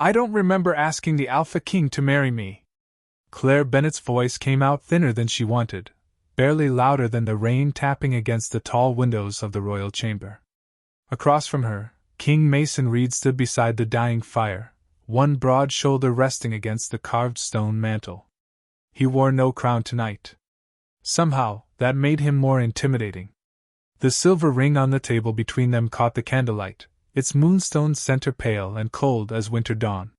I don't remember asking the Alpha King to marry me. Claire Bennett's voice came out thinner than she wanted, barely louder than the rain tapping against the tall windows of the royal chamber. Across from her, King Mason Reed stood beside the dying fire, one broad shoulder resting against the carved stone mantel. He wore no crown tonight. Somehow, that made him more intimidating. The silver ring on the table between them caught the candlelight, its moonstone center pale and cold as winter dawn.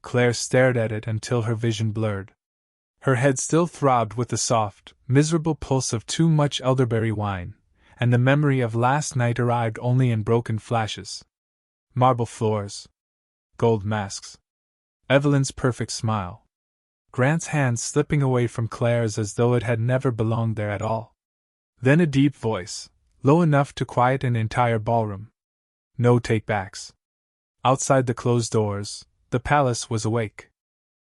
Claire stared at it until her vision blurred. Her head still throbbed with the soft, miserable pulse of too much elderberry wine, and the memory of last night arrived only in broken flashes. Marble floors. Gold masks. Evelyn's perfect smile. Grant's hand slipping away from Claire's as though it had never belonged there at all. Then a deep voice, low enough to quiet an entire ballroom. No takebacks. Outside the closed doors, the palace was awake.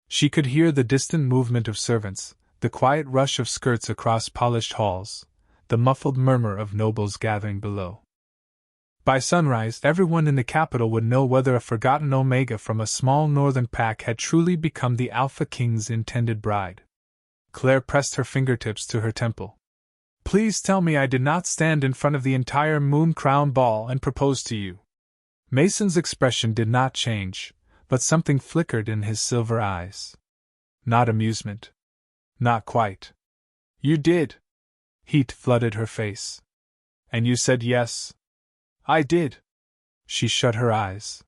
She could hear the distant movement of servants, the quiet rush of skirts across polished halls, the muffled murmur of nobles gathering below. By sunrise, everyone in the capital would know whether a forgotten Omega from a small northern pack had truly become the Alpha King's intended bride. Claire pressed her fingertips to her temple. Please tell me I did not stand in front of the entire Moon Crown Ball and propose to you. Mason's expression did not change, but something flickered in his silver eyes. Not amusement. Not quite. You did. Heat flooded her face. And you said yes. I did. She shut her eyes.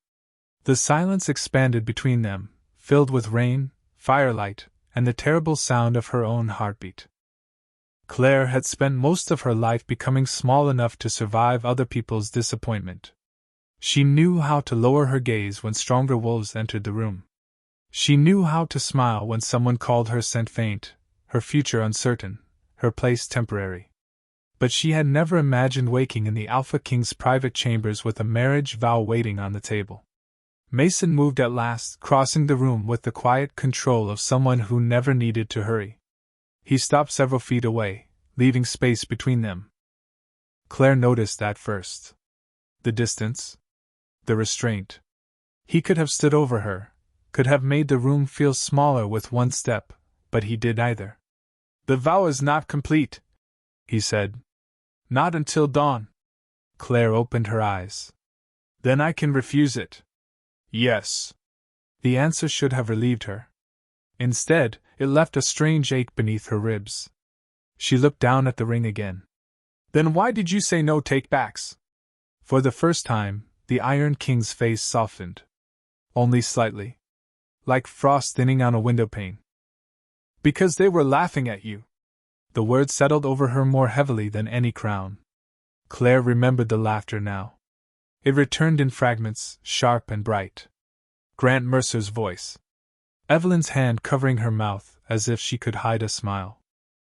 The silence expanded between them, filled with rain, firelight, and the terrible sound of her own heartbeat. Claire had spent most of her life becoming small enough to survive other people's disappointment. She knew how to lower her gaze when stronger wolves entered the room. She knew how to smile when someone called her scent faint, her future uncertain, her place temporary. But she had never imagined waking in the Alpha King's private chambers with a marriage vow waiting on the table. Mason moved at last, crossing the room with the quiet control of someone who never needed to hurry. He stopped several feet away, leaving space between them. Claire noticed that first. The distance. The restraint. He could have stood over her, could have made the room feel smaller with one step, but he did neither. The vow is not complete, he said. Not until dawn. Claire opened her eyes. Then I can refuse it. Yes. The answer should have relieved her. Instead, it left a strange ache beneath her ribs. She looked down at the ring again. Then why did you say no takebacks? For the first time, the Iron King's face softened. Only slightly. Like frost thinning on a windowpane. Because they were laughing at you. The word settled over her more heavily than any crown. Claire remembered the laughter now. It returned in fragments, sharp and bright. Grant Mercer's voice. Evelyn's hand covering her mouth, as if she could hide a smile.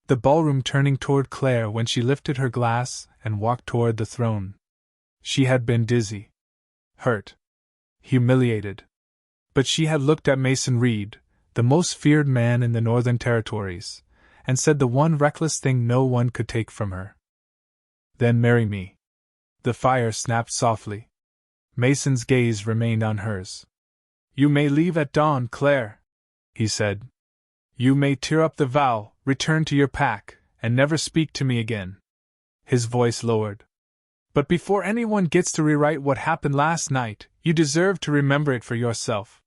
The ballroom turning toward Claire when she lifted her glass and walked toward the throne. She had been dizzy. Hurt. Humiliated. But she had looked at Mason Reed, the most feared man in the Northern Territories, and said the one reckless thing no one could take from her. Then marry me. The fire snapped softly. Mason's gaze remained on hers. You may leave at dawn, Claire, he said. You may tear up the vow, return to your pack, and never speak to me again. His voice lowered. But before anyone gets to rewrite what happened last night, you deserve to remember it for yourself.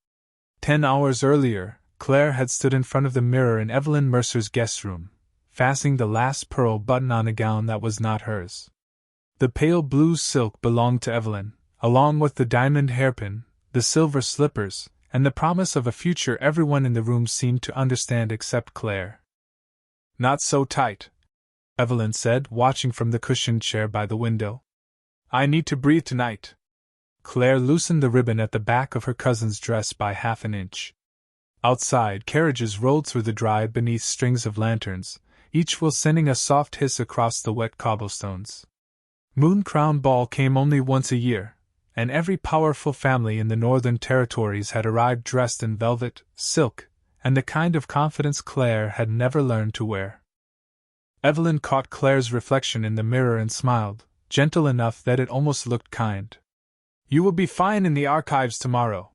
10 hours earlier, Claire had stood in front of the mirror in Evelyn Mercer's guest room, fastening the last pearl button on a gown that was not hers. The pale blue silk belonged to Evelyn, along with the diamond hairpin, the silver slippers, and the promise of a future everyone in the room seemed to understand except Claire. Not so tight, Evelyn said, watching from the cushioned chair by the window. I need to breathe tonight. Claire loosened the ribbon at the back of her cousin's dress by half an inch. Outside, carriages rolled through the drive beneath strings of lanterns, each wheel sending a soft hiss across the wet cobblestones. Moon Crown Ball came only once a year, and every powerful family in the Northern Territories had arrived dressed in velvet, silk, and the kind of confidence Claire had never learned to wear. Evelyn caught Claire's reflection in the mirror and smiled, gentle enough that it almost looked kind. You will be fine in the archives tomorrow.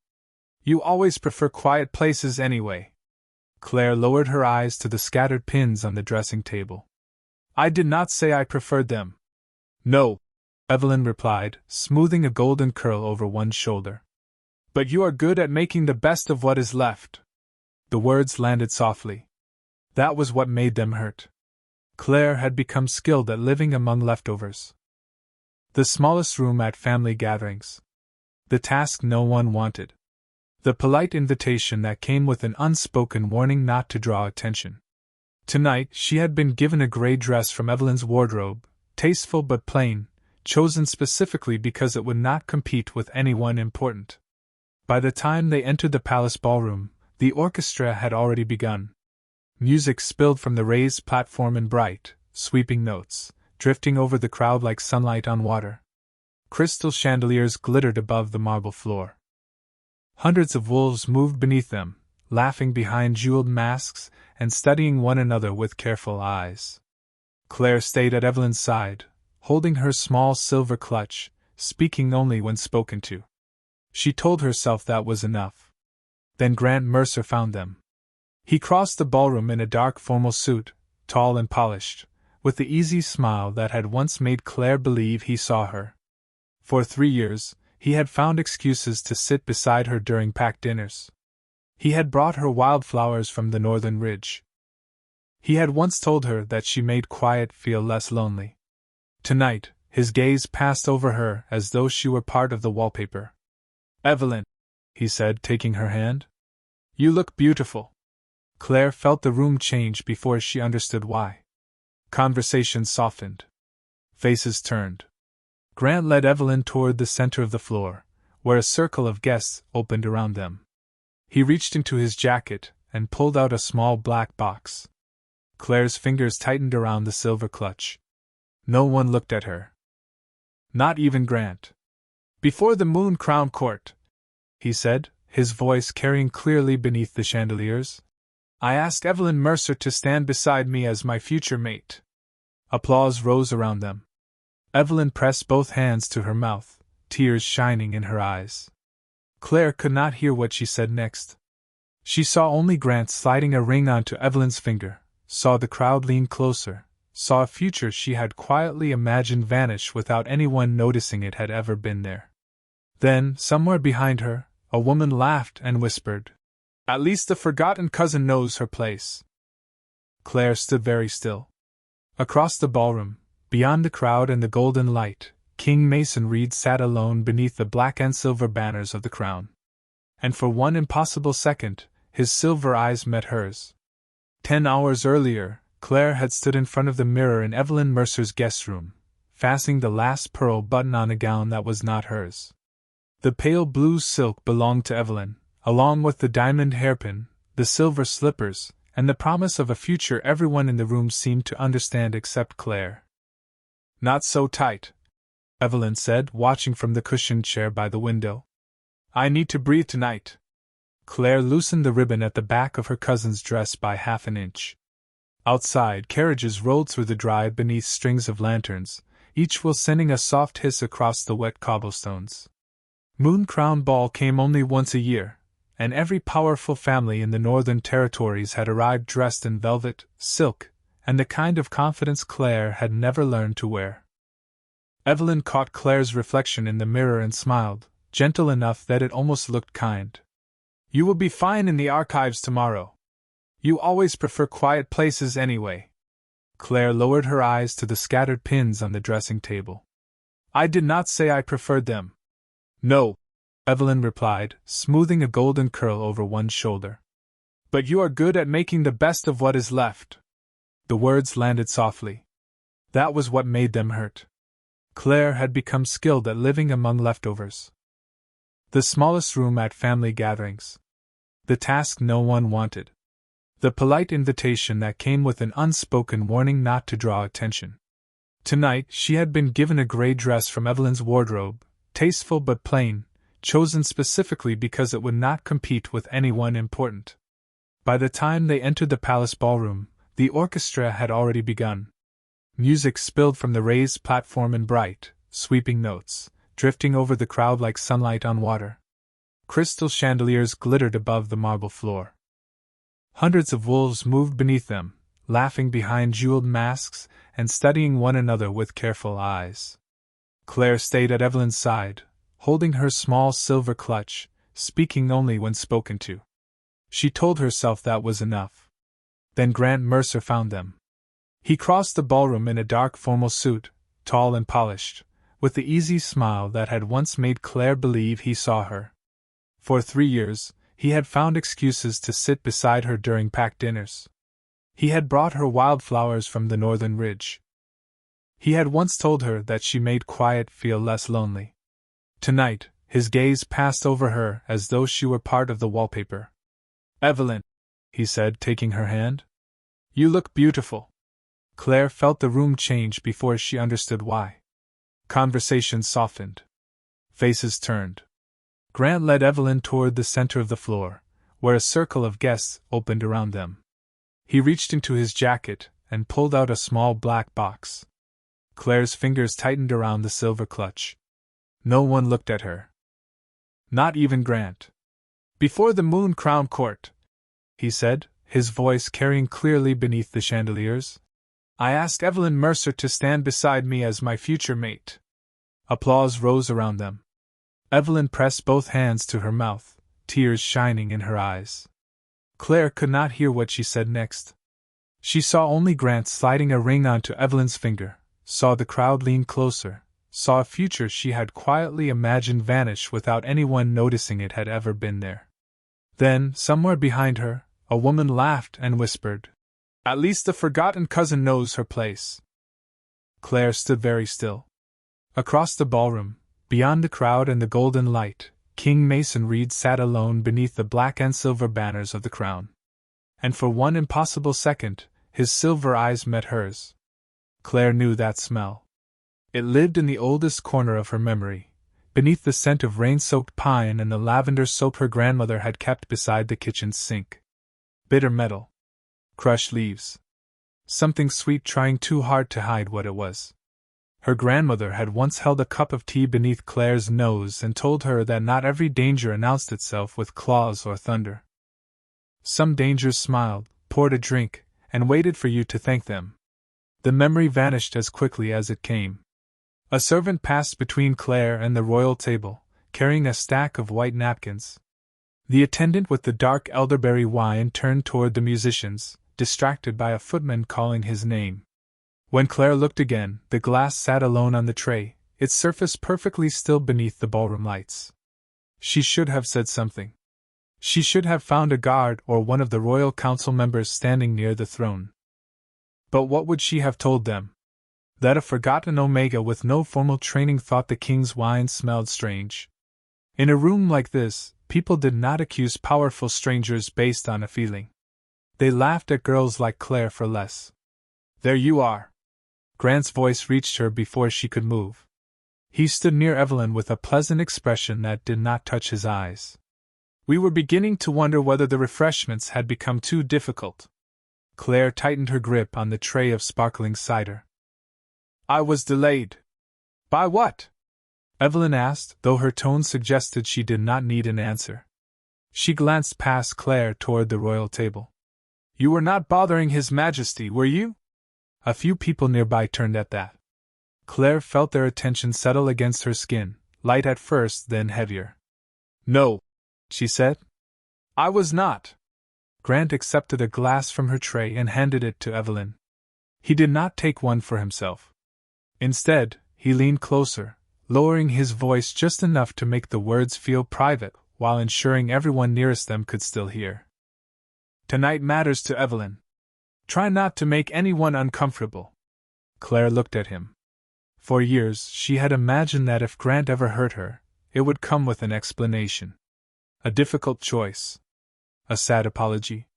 You always prefer quiet places anyway. Claire lowered her eyes to the scattered pins on the dressing table. I did not say I preferred them. No, Evelyn replied, smoothing a golden curl over one shoulder. But you are good at making the best of what is left. The words landed softly. That was what made them hurt. Claire had become skilled at living among leftovers. The smallest room at family gatherings. The task no one wanted. The polite invitation that came with an unspoken warning not to draw attention. Tonight she had been given a gray dress from Evelyn's wardrobe, tasteful but plain, chosen specifically because it would not compete with anyone important. By the time they entered the palace ballroom, the orchestra had already begun. Music spilled from the raised platform in bright, sweeping notes, drifting over the crowd like sunlight on water. Crystal chandeliers glittered above the marble floor. Hundreds of wolves moved beneath them, laughing behind jeweled masks and studying one another with careful eyes. Claire stayed at Evelyn's side, holding her small silver clutch, speaking only when spoken to. She told herself that was enough. Then Grant Mercer found them. He crossed the ballroom in a dark formal suit, tall and polished, with the easy smile that had once made Claire believe he saw her. For 3 years, he had found excuses to sit beside her during packed dinners. He had brought her wildflowers from the northern ridge. He had once told her that she made quiet feel less lonely. Tonight, his gaze passed over her as though she were part of the wallpaper. Evelyn, he said, taking her hand. You look beautiful. Claire felt the room change before she understood why. Conversation softened. Faces turned. Grant led Evelyn toward the center of the floor, where a circle of guests opened around them. He reached into his jacket and pulled out a small black box. Claire's fingers tightened around the silver clutch. No one looked at her. Not even Grant. Before the Moon Crown Court, he said, his voice carrying clearly beneath the chandeliers, I asked Evelyn Mercer to stand beside me as my future mate. Applause rose around them. Evelyn pressed both hands to her mouth, tears shining in her eyes. Claire could not hear what she said next. She saw only Grant sliding a ring onto Evelyn's finger, saw the crowd lean closer, saw a future she had quietly imagined vanish without anyone noticing it had ever been there. Then, somewhere behind her, a woman laughed and whispered, At least the forgotten cousin knows her place. Claire stood very still. Across the ballroom, beyond the crowd and the golden light, King Mason Reed sat alone beneath the black and silver banners of the crown. And for one impossible second, his silver eyes met hers. 10 hours earlier, Claire had stood in front of the mirror in Evelyn Mercer's guest room, fastening the last pearl button on a gown that was not hers. The pale blue silk belonged to Evelyn, along with the diamond hairpin, the silver slippers, and the promise of a future everyone in the room seemed to understand except Claire. Not so tight, Evelyn said, watching from the cushioned chair by the window. I need to breathe tonight. Claire loosened the ribbon at the back of her cousin's dress by half an inch. Outside, carriages rolled through the drive beneath strings of lanterns, each wheel sending a soft hiss across the wet cobblestones. Moon Crown Ball came only once a year, and every powerful family in the Northern Territories had arrived dressed in velvet, silk, and the kind of confidence Claire had never learned to wear. Evelyn caught Claire's reflection in the mirror and smiled, gentle enough that it almost looked kind. You will be fine in the archives tomorrow. You always prefer quiet places anyway. Claire lowered her eyes to the scattered pins on the dressing table. I did not say I preferred them. No, Evelyn replied, smoothing a golden curl over one shoulder. But you are good at making the best of what is left. The words landed softly. That was what made them hurt. Claire had become skilled at living among leftovers. The smallest room at family gatherings. The task no one wanted. The polite invitation that came with an unspoken warning not to draw attention. Tonight she had been given a gray dress from Evelyn's wardrobe, tasteful but plain, chosen specifically because it would not compete with anyone important. By the time they entered the palace ballroom, the orchestra had already begun. Music spilled from the raised platform in bright, sweeping notes, drifting over the crowd like sunlight on water. Crystal chandeliers glittered above the marble floor. Hundreds of wolves moved beneath them, laughing behind jeweled masks and studying one another with careful eyes. Claire stayed at Evelyn's side, holding her small silver clutch, speaking only when spoken to. She told herself that was enough. Then Grant Mercer found them. He crossed the ballroom in a dark formal suit, tall and polished, with the easy smile that had once made Claire believe he saw her. For 3 years, he had found excuses to sit beside her during packed dinners. He had brought her wildflowers from the northern ridge. He had once told her that she made quiet feel less lonely. Tonight, his gaze passed over her as though she were part of the wallpaper. "Evelyn," he said, taking her hand. "You look beautiful." Claire felt the room change before she understood why. Conversation softened. Faces turned. Grant led Evelyn toward the center of the floor, where a circle of guests opened around them. He reached into his jacket and pulled out a small black box. Claire's fingers tightened around the silver clutch. No one looked at her. Not even Grant. "Before the moon-crowned court," he said, his voice carrying clearly beneath the chandeliers, "I asked Evelyn Mercer to stand beside me as my future mate." Applause rose around them. Evelyn pressed both hands to her mouth, tears shining in her eyes. Claire could not hear what she said next. She saw only Grant sliding a ring onto Evelyn's finger, saw the crowd lean closer, saw a future she had quietly imagined vanish without anyone noticing it had ever been there. Then, somewhere behind her, a woman laughed and whispered, "At least the forgotten cousin knows her place." Claire stood very still. Across the ballroom, beyond the crowd and the golden light, King Mason Reed sat alone beneath the black and silver banners of the crown. And for one impossible second, his silver eyes met hers. Claire knew that smell. It lived in the oldest corner of her memory, beneath the scent of rain-soaked pine and the lavender soap her grandmother had kept beside the kitchen's sink. Bitter metal. Crushed leaves. Something sweet trying too hard to hide what it was. Her grandmother had once held a cup of tea beneath Claire's nose and told her that not every danger announced itself with claws or thunder. Some dangers smiled, poured a drink, and waited for you to thank them. The memory vanished as quickly as it came. A servant passed between Claire and the royal table, carrying a stack of white napkins. The attendant with the dark elderberry wine turned toward the musicians, distracted by a footman calling his name. When Claire looked again, the glass sat alone on the tray, its surface perfectly still beneath the ballroom lights. She should have said something. She should have found a guard or one of the royal council members standing near the throne. But what would she have told them? That a forgotten Omega with no formal training thought the king's wine smelled strange. In a room like this, people did not accuse powerful strangers based on a feeling. They laughed at girls like Claire for less. "There you are." Grant's voice reached her before she could move. He stood near Evelyn with a pleasant expression that did not touch his eyes. "We were beginning to wonder whether the refreshments had become too difficult." Claire tightened her grip on the tray of sparkling cider. "I was delayed." "By what?" Evelyn asked, though her tone suggested she did not need an answer. She glanced past Claire toward the royal table. "You were not bothering His Majesty, were you?" A few people nearby turned at that. Claire felt their attention settle against her skin, light at first, then heavier. "No," she said. "I was not." Grant accepted a glass from her tray and handed it to Evelyn. He did not take one for himself. Instead, he leaned closer, lowering his voice just enough to make the words feel private, while ensuring everyone nearest them could still hear. "Tonight matters to Evelyn. Try not to make anyone uncomfortable." Claire looked at him. For years she had imagined that if Grant ever hurt her, it would come with an explanation. A difficult choice. A sad apology.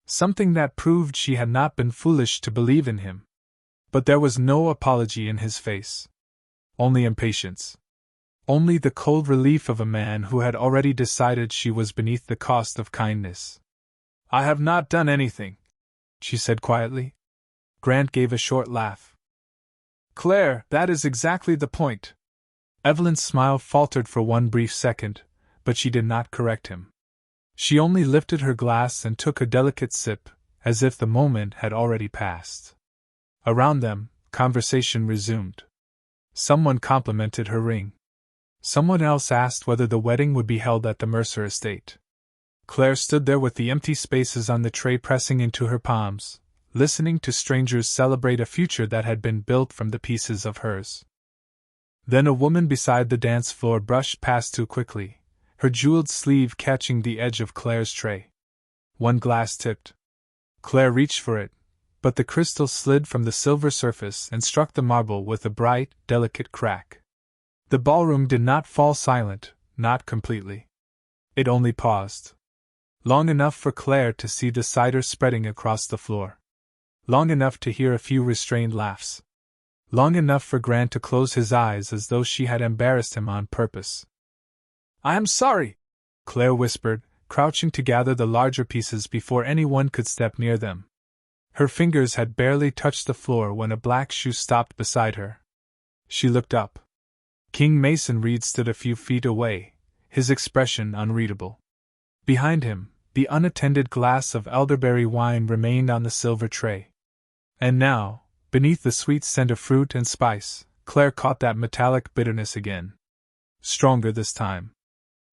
Something that proved she had not been foolish to believe in him. But there was no apology in his face. Only impatience. Only the cold relief of a man who had already decided she was beneath the cost of kindness. "I have not done anything," she said quietly. Grant gave a short laugh. "Claire, that is exactly the point." Evelyn's smile faltered for one brief second, but she did not correct him. She only lifted her glass and took a delicate sip, as if the moment had already passed. Around them, conversation resumed. Someone complimented her ring. Someone else asked whether the wedding would be held at the Mercer estate. Claire stood there with the empty spaces on the tray pressing into her palms, listening to strangers celebrate a future that had been built from the pieces of hers. Then a woman beside the dance floor brushed past too quickly, her jeweled sleeve catching the edge of Claire's tray. One glass tipped. Claire reached for it, but the crystal slid from the silver surface and struck the marble with a bright, delicate crack. The ballroom did not fall silent, not completely. It only paused. Long enough for Claire to see the cider spreading across the floor. Long enough to hear a few restrained laughs. Long enough for Grant to close his eyes as though she had embarrassed him on purpose. "I am sorry," Claire whispered, crouching to gather the larger pieces before anyone could step near them. Her fingers had barely touched the floor when a black shoe stopped beside her. She looked up. King Mason Reed stood a few feet away, his expression unreadable. Behind him, the unattended glass of elderberry wine remained on the silver tray. And now, beneath the sweet scent of fruit and spice, Claire caught that metallic bitterness again. Stronger this time.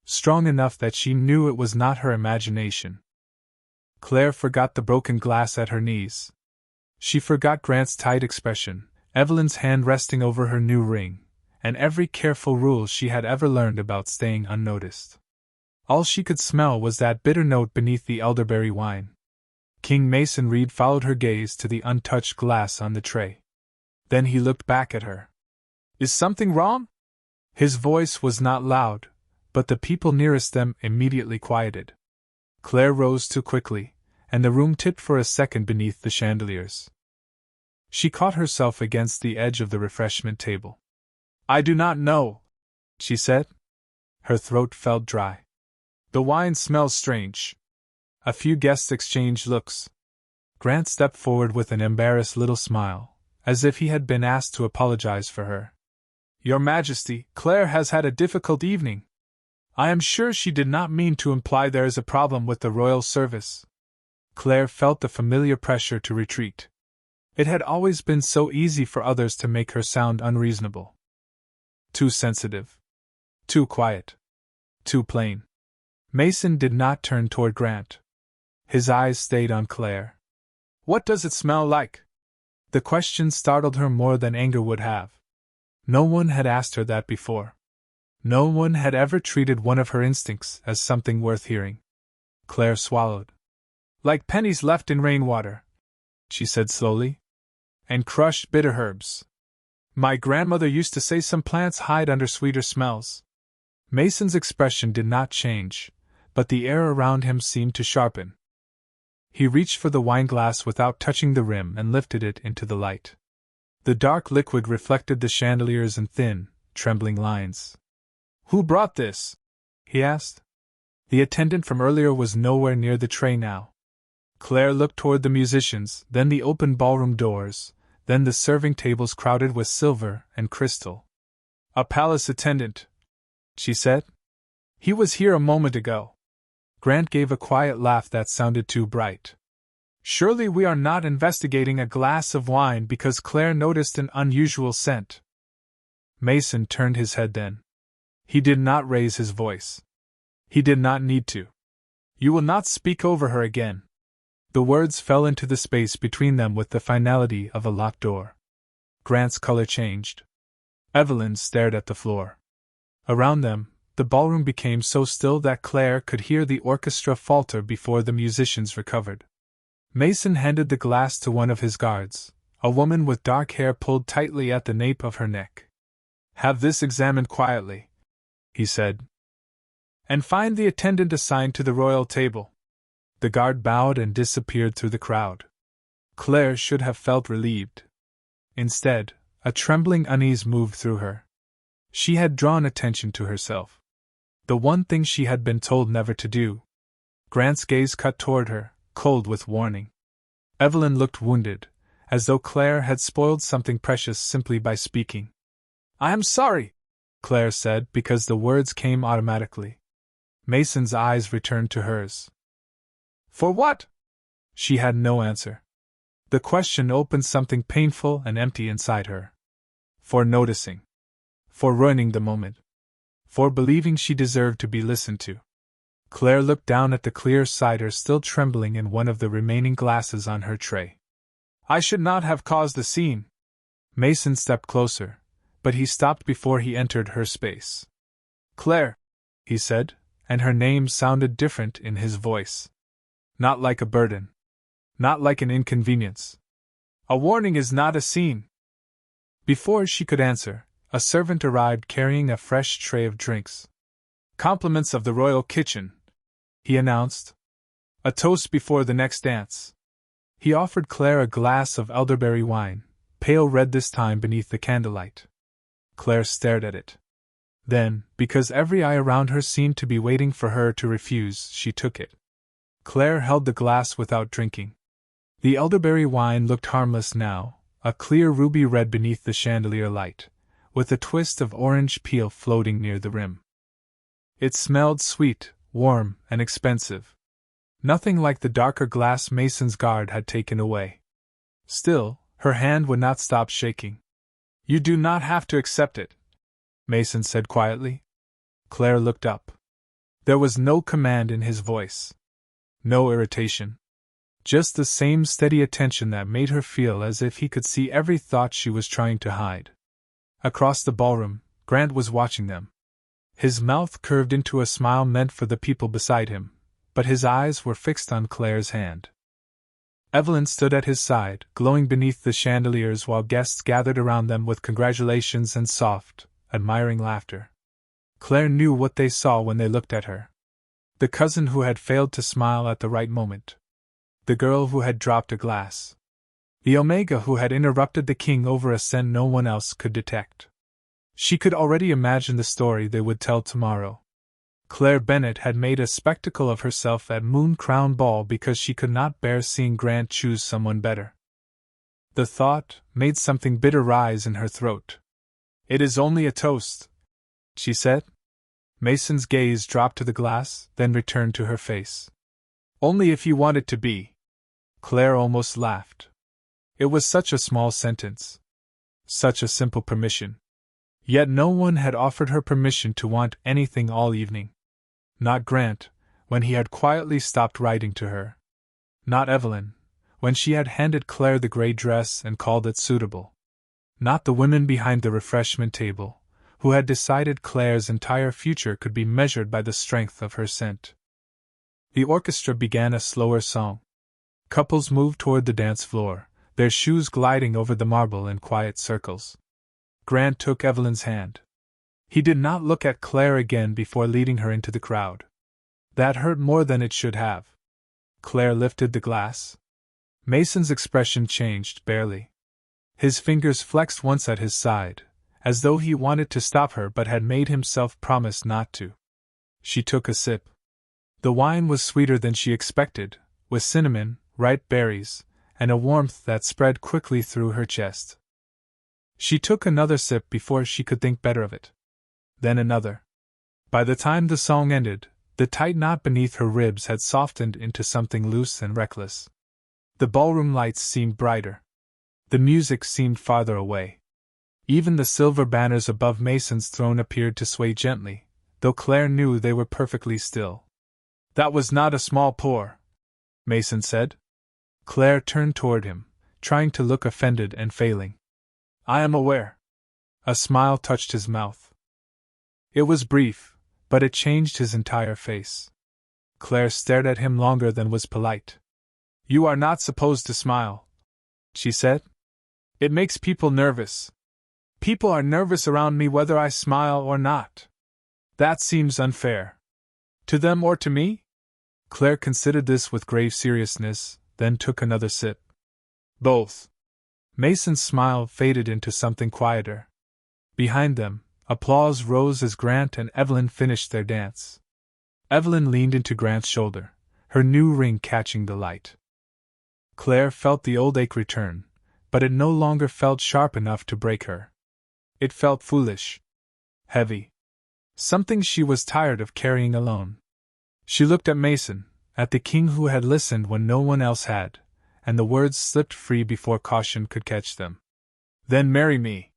Strong enough that she knew it was not her imagination. Claire forgot the broken glass at her knees. She forgot Grant's tight expression, Evelyn's hand resting over her new ring, and every careful rule she had ever learned about staying unnoticed. All she could smell was that bitter note beneath the elderberry wine. King Mason Reed followed her gaze to the untouched glass on the tray. Then he looked back at her. "Is something wrong?" His voice was not loud, but the people nearest them immediately quieted. Claire rose too quickly, and the room tipped for a second beneath the chandeliers. She caught herself against the edge of the refreshment table. "I do not know," she said. Her throat felt dry. "The wine smells strange." A few guests exchanged looks. Grant stepped forward with an embarrassed little smile, as if he had been asked to apologize for her. "Your Majesty, Claire has had a difficult evening. I am sure she did not mean to imply there is a problem with the royal service." Claire felt the familiar pressure to retreat. It had always been so easy for others to make her sound unreasonable. Too sensitive. Too quiet. Too plain. Mason did not turn toward Grant. His eyes stayed on Claire. "What does it smell like?" The question startled her more than anger would have. No one had asked her that before. No one had ever treated one of her instincts as something worth hearing. Claire swallowed. "Like pennies left in rainwater," she said slowly. "And crushed bitter herbs. My grandmother used to say some plants hide under sweeter smells." Mason's expression did not change, but the air around him seemed to sharpen. He reached for the wineglass without touching the rim and lifted it into the light. The dark liquid reflected the chandeliers in thin, trembling lines. "Who brought this?" he asked. The attendant from earlier was nowhere near the tray now. Claire looked toward the musicians, then the open ballroom doors, then the serving tables crowded with silver and crystal. "A palace attendant," she said. "He was here a moment ago." Grant gave a quiet laugh that sounded too bright. "Surely we are not investigating a glass of wine because Claire noticed an unusual scent." Mason turned his head then. He did not raise his voice. He did not need to. "You will not speak over her again." The words fell into the space between them with the finality of a locked door. Grant's color changed. Evelyn stared at the floor. Around them, the ballroom became so still that Claire could hear the orchestra falter before the musicians recovered. Mason handed the glass to one of his guards, a woman with dark hair pulled tightly at the nape of her neck. "Have this examined quietly," he said. "And find the attendant assigned to the royal table." The guard bowed and disappeared through the crowd. Claire should have felt relieved. Instead, a trembling unease moved through her. She had drawn attention to herself. The one thing she had been told never to do. Grant's gaze cut toward her, cold with warning. Evelyn looked wounded, as though Claire had spoiled something precious simply by speaking. "I am sorry," Claire said, because the words came automatically. Mason's eyes returned to hers. For what? She had no answer. The question opened something painful and empty inside her. For noticing. For ruining the moment. For believing she deserved to be listened to. Claire looked down at the clear cider still trembling in one of the remaining glasses on her tray. I should not have caused the scene. Mason stepped closer, but he stopped before he entered her space. Claire, he said, and her name sounded different in his voice. Not like a burden. Not like an inconvenience. A warning is not a scene. Before she could answer, a servant arrived carrying a fresh tray of drinks. Compliments of the royal kitchen, he announced. A toast before the next dance. He offered Claire a glass of elderberry wine, pale red this time beneath the candlelight. Claire stared at it. Then, because every eye around her seemed to be waiting for her to refuse, she took it. Claire held the glass without drinking. The elderberry wine looked harmless now, a clear ruby red beneath the chandelier light, with a twist of orange peel floating near the rim. It smelled sweet, warm, and expensive. Nothing like the darker glass Mason's guard had taken away. Still, her hand would not stop shaking. You do not have to accept it, Mason said quietly. Claire looked up. There was no command in his voice. No irritation. Just the same steady attention that made her feel as if he could see every thought she was trying to hide. Across the ballroom, Grant was watching them. His mouth curved into a smile meant for the people beside him, but his eyes were fixed on Claire's hand. Evelyn stood at his side, glowing beneath the chandeliers while guests gathered around them with congratulations and soft, admiring laughter. Claire knew what they saw when they looked at her. The cousin who had failed to smile at the right moment. The girl who had dropped a glass. The Omega who had interrupted the king over a sin no one else could detect. She could already imagine the story they would tell tomorrow. Claire Bennet had made a spectacle of herself at Moon Crown Ball because she could not bear seeing Grant choose someone better. The thought made something bitter rise in her throat. It is only a toast, she said. Mason's gaze dropped to the glass, then returned to her face. Only if you want it to be. Claire almost laughed. It was such a small sentence. Such a simple permission. Yet no one had offered her permission to want anything all evening. Not Grant, when he had quietly stopped writing to her. Not Evelyn, when she had handed Claire the gray dress and called it suitable. Not the women behind the refreshment table, who had decided Claire's entire future could be measured by the strength of her scent. The orchestra began a slower song. Couples moved toward the dance floor, their shoes gliding over the marble in quiet circles. Grant took Evelyn's hand. He did not look at Claire again before leading her into the crowd. That hurt more than it should have. Claire lifted the glass. Mason's expression changed barely. His fingers flexed once at his side, as though he wanted to stop her but had made himself promise not to. She took a sip. The wine was sweeter than she expected, with cinnamon, ripe berries, and a warmth that spread quickly through her chest. She took another sip before she could think better of it. Then another. By the time the song ended, the tight knot beneath her ribs had softened into something loose and reckless. The ballroom lights seemed brighter. The music seemed farther away. Even the silver banners above Mason's throne appeared to sway gently, though Claire knew they were perfectly still. That was not a small pour, Mason said. Claire turned toward him, trying to look offended and failing. I am aware. A smile touched his mouth. It was brief, but it changed his entire face. Claire stared at him longer than was polite. You are not supposed to smile, she said. It makes people nervous. People are nervous around me whether I smile or not. That seems unfair. To them or to me? Claire considered this with grave seriousness, then took another sip. Both. Mason's smile faded into something quieter. Behind them, applause rose as Grant and Evelyn finished their dance. Evelyn leaned into Grant's shoulder, her new ring catching the light. Claire felt the old ache return, but it no longer felt sharp enough to break her. It felt foolish. Heavy. Something she was tired of carrying alone. She looked at Mason, at the king who had listened when no one else had, and the words slipped free before caution could catch them. Then marry me.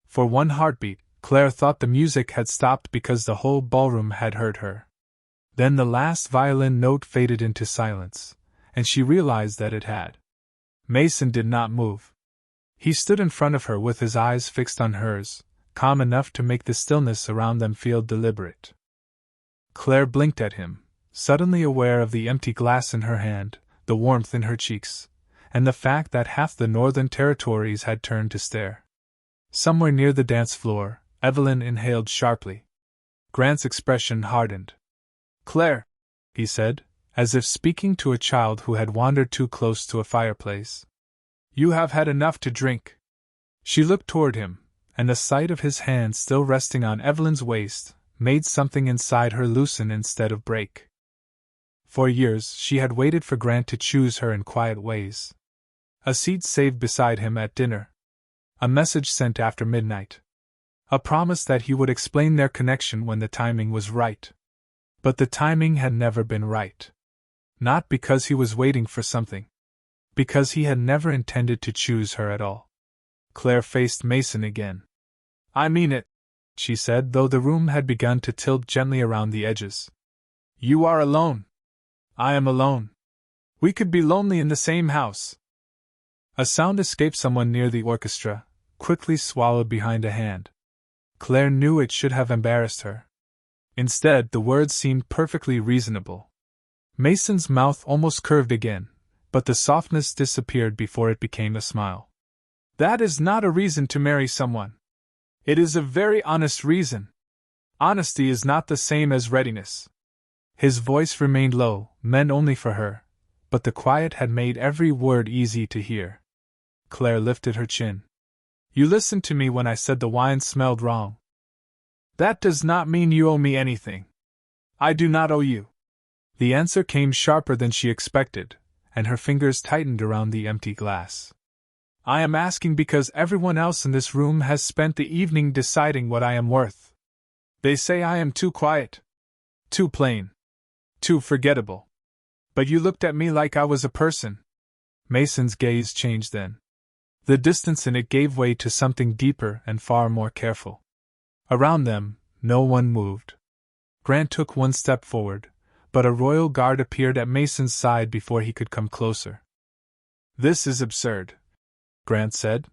For one heartbeat, Claire thought the music had stopped because the whole ballroom had heard her. Then the last violin note faded into silence, and she realized that it had. Mason did not move. He stood in front of her with his eyes fixed on hers, calm enough to make the stillness around them feel deliberate. Claire blinked at him, suddenly aware of the empty glass in her hand, the warmth in her cheeks, and the fact that half the Northern Territories had turned to stare. Somewhere near the dance floor, Evelyn inhaled sharply. Grant's expression hardened. "Claire," he said, as if speaking to a child who had wandered too close to a fireplace. "You have had enough to drink." She looked toward him, and the sight of his hand still resting on Evelyn's waist made something inside her loosen instead of break. For years she had waited for Grant to choose her in quiet ways. A seat saved beside him at dinner. A message sent after midnight. A promise that he would explain their connection when the timing was right. But the timing had never been right. Not because he was waiting for something. Because he had never intended to choose her at all. Claire faced Mason again. "I mean it," she said, though the room had begun to tilt gently around the edges. "You are alone. I am alone. We could be lonely in the same house." A sound escaped someone near the orchestra, quickly swallowed behind a hand. Claire knew it should have embarrassed her. Instead, the words seemed perfectly reasonable. Mason's mouth almost curved again, but the softness disappeared before it became a smile. "That is not a reason to marry someone. It is a very honest reason. Honesty is not the same as readiness." His voice remained low, meant only for her, but the quiet had made every word easy to hear. Claire lifted her chin. "You listened to me when I said the wine smelled wrong. That does not mean you owe me anything. I do not owe you." The answer came sharper than she expected, and her fingers tightened around the empty glass. "I am asking because everyone else in this room has spent the evening deciding what I am worth. They say I am too quiet, too plain, too forgettable. But you looked at me like I was a person." Mason's gaze changed then. The distance in it gave way to something deeper and far more careful. Around them, no one moved. Grant took one step forward, but a royal guard appeared at Mason's side before he could come closer. "This is absurd," Grant said.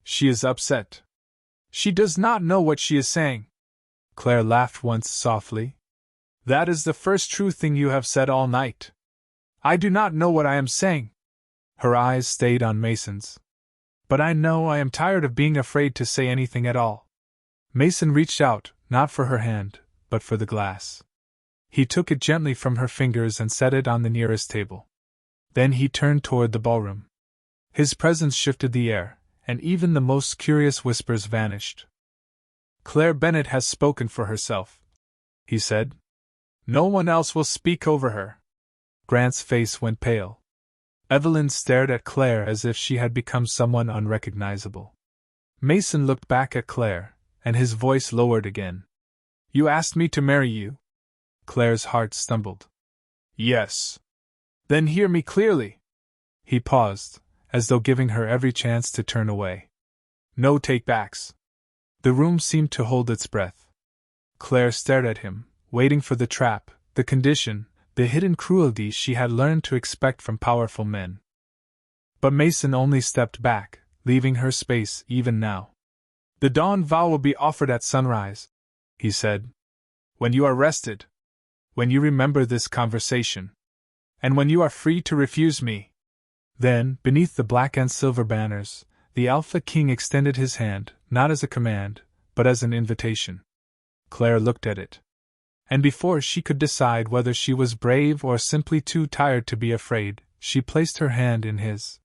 "She is upset. She does not know what she is saying." Claire laughed once softly. "That is the first true thing you have said all night. I do not know what I am saying." Her eyes stayed on Mason's. "But I know I am tired of being afraid to say anything at all." Mason reached out, not for her hand, but for the glass. He took it gently from her fingers and set it on the nearest table. Then he turned toward the ballroom. His presence shifted the air, and even the most curious whispers vanished. "Claire Bennett has spoken for herself," he said. "No one else will speak over her." Grant's face went pale. Evelyn stared at Claire as if she had become someone unrecognizable. Mason looked back at Claire, and his voice lowered again. "You asked me to marry you?" Claire's heart stumbled. "Yes." "Then hear me clearly." He paused, as though giving her every chance to turn away. "No takebacks." The room seemed to hold its breath. Claire stared at him, waiting for the trap, the condition, the hidden cruelty she had learned to expect from powerful men. But Mason only stepped back, leaving her space even now. "The dawn vow will be offered at sunrise," he said. "When you are rested. When you remember this conversation. And when you are free to refuse me." Then, beneath the black and silver banners, the Alpha King extended his hand, not as a command, but as an invitation. Claire looked at it. And before she could decide whether she was brave or simply too tired to be afraid, she placed her hand in his.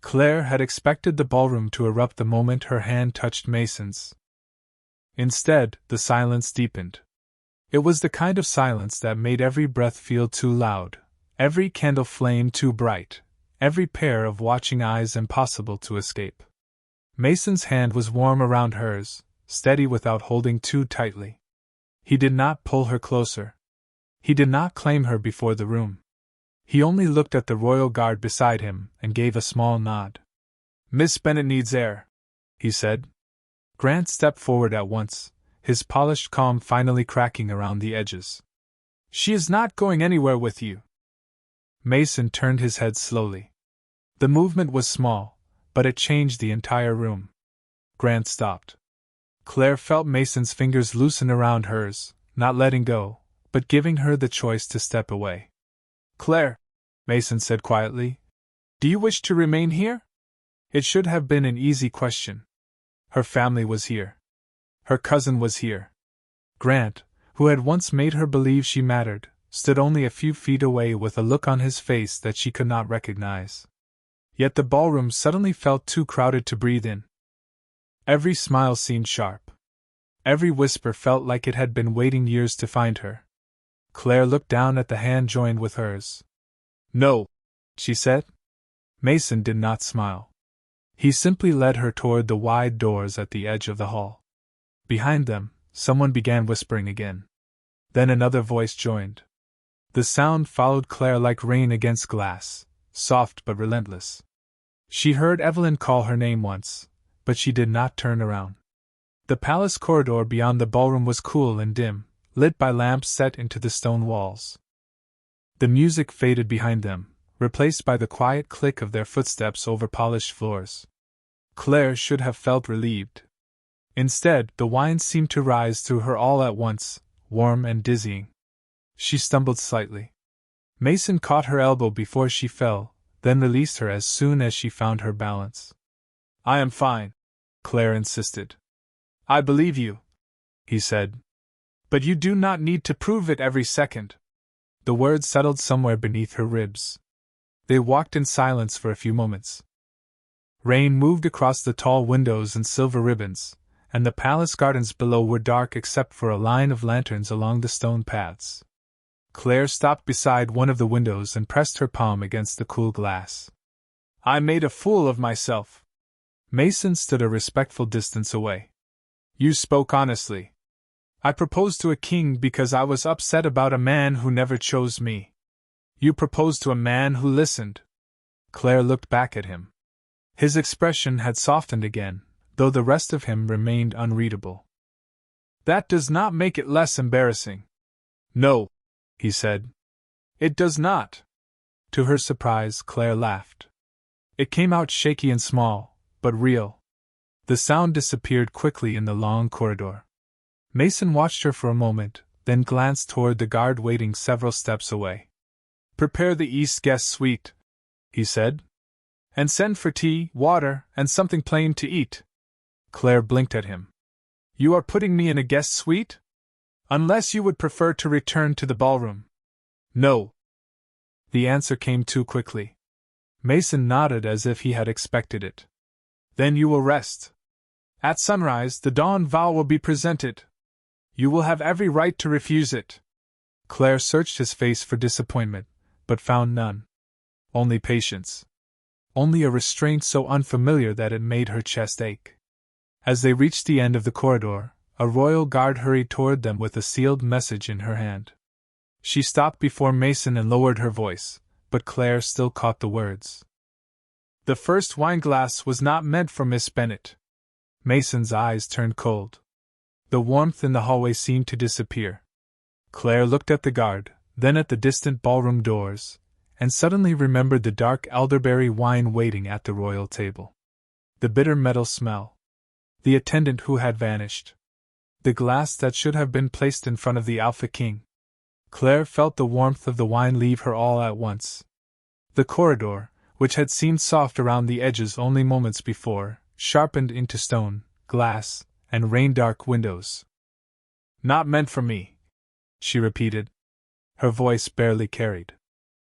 Claire had expected the ballroom to erupt the moment her hand touched Mason's. Instead, the silence deepened. It was the kind of silence that made every breath feel too loud, every candle flame too bright, every pair of watching eyes impossible to escape. Mason's hand was warm around hers, steady without holding too tightly. He did not pull her closer. He did not claim her before the room. He only looked at the royal guard beside him and gave a small nod. "Miss Bennet needs air," he said. Grant stepped forward at once, his polished calm finally cracking around the edges. "She is not going anywhere with you." Mason turned his head slowly. The movement was small, but it changed the entire room. Grant stopped. Claire felt Mason's fingers loosen around hers, not letting go, but giving her the choice to step away. "Claire," Mason said quietly, "do you wish to remain here?" It should have been an easy question. Her family was here. Her cousin was here. Grant, who had once made her believe she mattered, stood only a few feet away with a look on his face that she could not recognize. Yet the ballroom suddenly felt too crowded to breathe in. Every smile seemed sharp. Every whisper felt like it had been waiting years to find her. Claire looked down at the hand joined with hers. "No," she said. Mason did not smile. He simply led her toward the wide doors at the edge of the hall. Behind them, someone began whispering again. Then another voice joined. The sound followed Claire like rain against glass, soft but relentless. She heard Evelyn call her name once, but she did not turn around. The palace corridor beyond the ballroom was cool and dim, lit by lamps set into the stone walls. The music faded behind them, replaced by the quiet click of their footsteps over polished floors. Claire should have felt relieved. Instead, the wine seemed to rise through her all at once, warm and dizzying. She stumbled slightly. Mason caught her elbow before she fell, then released her as soon as she found her balance. "I am fine," Claire insisted. "I believe you," he said. "But you do not need to prove it every second." The words settled somewhere beneath her ribs. They walked in silence for a few moments. Rain moved across the tall windows in silver ribbons, and the palace gardens below were dark except for a line of lanterns along the stone paths. Claire stopped beside one of the windows and pressed her palm against the cool glass. "I made a fool of myself." Mason stood a respectful distance away. "You spoke honestly. I proposed to a king because I was upset about a man who never chose me. You proposed to a man who listened." Claire looked back at him. His expression had softened again, though the rest of him remained unreadable. "That does not make it less embarrassing." "No," he said. "It does not." To her surprise, Claire laughed. It came out shaky and small, but real. The sound disappeared quickly in the long corridor. Mason watched her for a moment, then glanced toward the guard waiting several steps away. "Prepare the East guest suite," he said. "And send for tea, water, and something plain to eat." Claire blinked at him. "You are putting me in a guest suite? Unless you would prefer to return to the ballroom." "No." The answer came too quickly. Mason nodded as if he had expected it. "Then you will rest. At sunrise, the dawn vow will be presented. You will have every right to refuse it." Claire searched his face for disappointment, but found none. Only patience. Only a restraint so unfamiliar that it made her chest ache. As they reached the end of the corridor, a royal guard hurried toward them with a sealed message in her hand. She stopped before Mason and lowered her voice, but Claire still caught the words. "The first wineglass was not meant for Miss Bennet." Mason's eyes turned cold. The warmth in the hallway seemed to disappear. Claire looked at the guard, then at the distant ballroom doors, and suddenly remembered the dark elderberry wine waiting at the royal table. The bitter metal smell. The attendant who had vanished. The glass that should have been placed in front of the Alpha King. Claire felt the warmth of the wine leave her all at once. The corridor, which had seemed soft around the edges only moments before, sharpened into stone, glass, and rain-dark windows. "Not meant for me," she repeated. Her voice barely carried.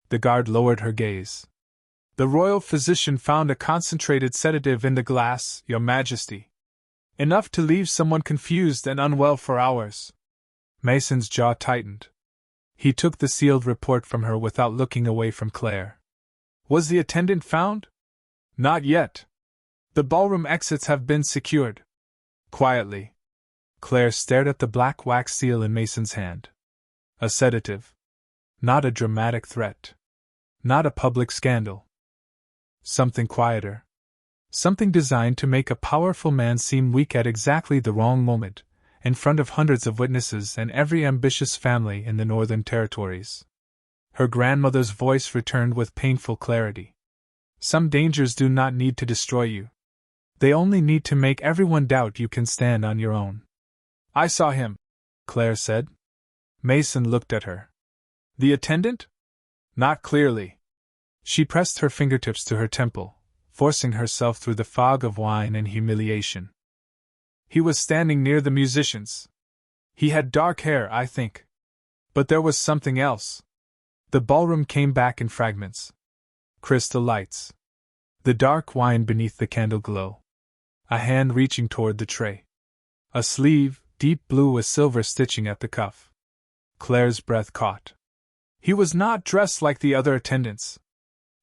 The guard lowered her gaze. "The royal physician found a concentrated sedative in the glass, Your Majesty. Enough to leave someone confused and unwell for hours." Mason's jaw tightened. He took the sealed report from her without looking away from Claire. "Was the attendant found?" "Not yet. The ballroom exits have been secured." Quietly. Claire stared at the black wax seal in Mason's hand. "A sedative," Not a dramatic threat. Not a public scandal. Something quieter. Something designed to make a powerful man seem weak at exactly the wrong moment, in front of hundreds of witnesses and every ambitious family in the Northern Territories. Her grandmother's voice returned with painful clarity. Some dangers do not need to destroy you. They only need to make everyone doubt you can stand on your own. I saw him, Claire said. Mason looked at her. The attendant? Not clearly. She pressed her fingertips to her temple, forcing herself through the fog of wine and humiliation. He was standing near the musicians. He had dark hair, I think. But there was something else. The ballroom came back in fragments. Crystal lights. The dark wine beneath the candle glow. A hand reaching toward the tray. A sleeve, deep blue with silver stitching at the cuff. Claire's breath caught. He was not dressed like the other attendants.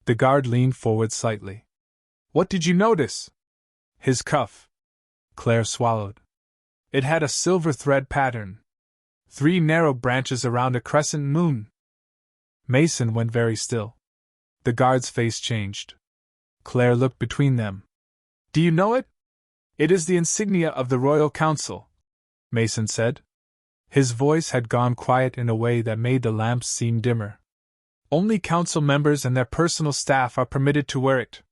The guard leaned forward slightly. What did you notice? His cuff. Claire swallowed. It had a silver thread pattern. 3 narrow branches around a crescent moon. Mason went very still. The guard's face changed. Claire looked between them. Do you know it? It is the insignia of the Royal Council, Mason said. His voice had gone quiet in a way that made the lamps seem dimmer. Only council members and their personal staff are permitted to wear it.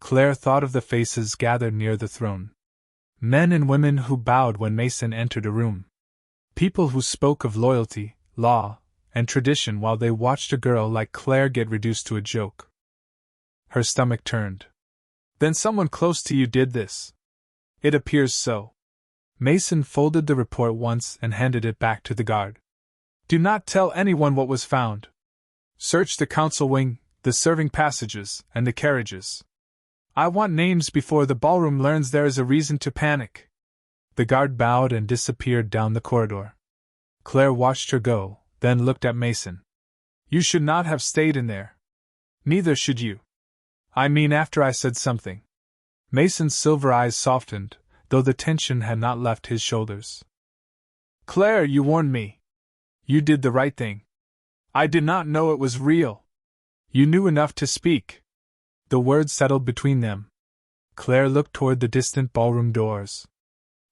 Claire thought of the faces gathered near the throne. Men and women who bowed when Mason entered a room. People who spoke of loyalty, law, and tradition while they watched a girl like Claire get reduced to a joke. Her stomach turned. Then someone close to you did this. It appears so. Mason folded the report once and handed it back to the guard. Do not tell anyone what was found. Search the council wing, the serving passages, and the carriages. I want names before the ballroom learns there is a reason to panic. The guard bowed and disappeared down the corridor. Claire watched her go, then looked at Mason. You should not have stayed in there. Neither should you. I mean after I said something. Mason's silver eyes softened, though the tension had not left his shoulders. Claire, you warned me. You did the right thing. I did not know it was real. You knew enough to speak. The words settled between them. Claire looked toward the distant ballroom doors.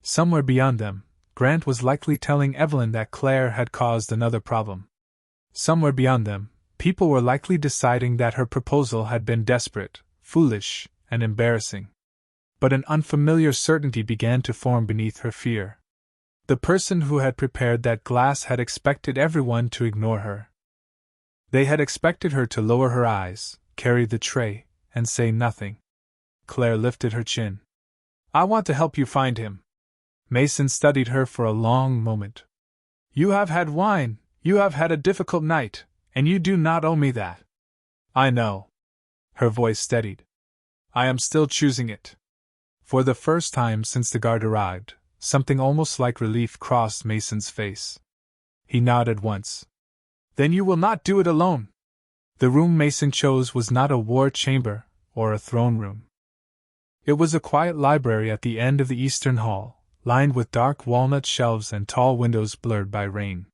Somewhere beyond them, Grant was likely telling Evelyn that Claire had caused another problem. Somewhere beyond them, people were likely deciding that her proposal had been desperate, foolish, and embarrassing. But an unfamiliar certainty began to form beneath her fear. The person who had prepared that glass had expected everyone to ignore her. They had expected her to lower her eyes, carry the tray, and say nothing. Claire lifted her chin. I want to help you find him. Mason studied her for a long moment. You have had wine, you have had a difficult night, and you do not owe me that. I know. Her voice steadied. I am still choosing it. For the first time since the guard arrived, something almost like relief crossed Mason's face. He nodded once. Then you will not do it alone. The room Mason chose was not a war chamber or a throne room. It was a quiet library at the end of the eastern hall, lined with dark walnut shelves and tall windows blurred by rain.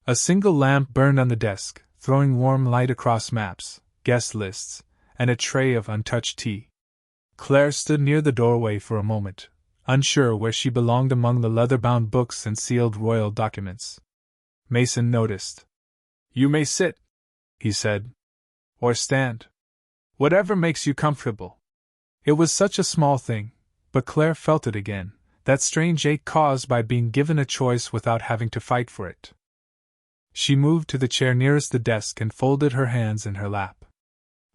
A single lamp burned on the desk, throwing warm light across maps, guest lists, and a tray of untouched tea. Claire stood near the doorway for a moment, unsure where she belonged among the leather-bound books and sealed royal documents. Mason noticed. You may sit, he said. Or stand. Whatever makes you comfortable. It was such a small thing, but Claire felt it again, that strange ache caused by being given a choice without having to fight for it. She moved to the chair nearest the desk and folded her hands in her lap.